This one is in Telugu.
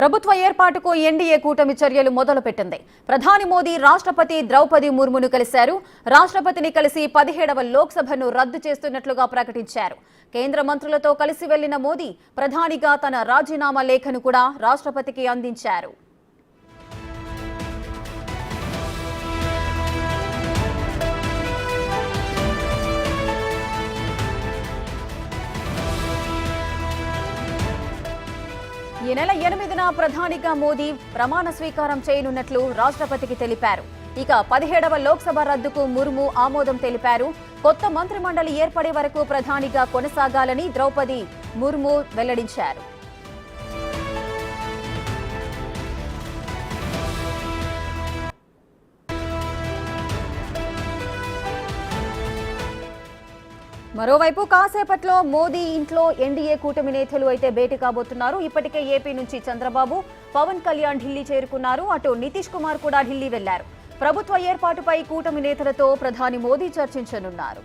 ప్రభుత్వ ఏర్పాటుకు ఎన్డీఏ కూటమి చర్యలు మొదలుపెట్టింది. ప్రధాని మోదీ రాష్ట్రపతి ద్రౌపది ముర్మును కలిశారు. రాష్ట్రపతిని కలిసి 17వ లోక్సభను రద్దు చేస్తున్నట్లుగా ప్రకటించారు. కేంద్ర మంత్రులతో కలిసి వెళ్లిన మోదీ ప్రధానిగా తన రాజీనామా లేఖను కూడా రాష్ట్రపతికి అందించారు. ఈ నెల 8న ప్రధానిగా మోదీ ప్రమాణ స్వీకారం చేయనున్నట్లు రాష్ట్రపతికి తెలిపారు. ఇక 17వ లోక్సభ రద్దుకు ముర్ము ఆమోదం తెలిపారు. కొత్త మంత్రిమండలి ఏర్పడే వరకు ప్రధానిగా కొనసాగాలని ద్రౌపది ముర్ము వెల్లడించారు. మరోవైపు కాసేపట్లో మోదీ ఇంట్లో ఎన్డీఏ కూటమి నేతలు అయితే భేటీ కాబోతున్నారు. ఇప్పటికే ఏపీ నుంచి చంద్రబాబు, పవన్ కళ్యాణ్ ఢిల్లీ చేరుకున్నారు. అటు నితీష్ కుమార్ కూడా ఢిల్లీ వెళ్లారు. ప్రభుత్వ ఏర్పాటుపై కూటమి నేతలతో ప్రధాని మోదీ చర్చించనున్నారు.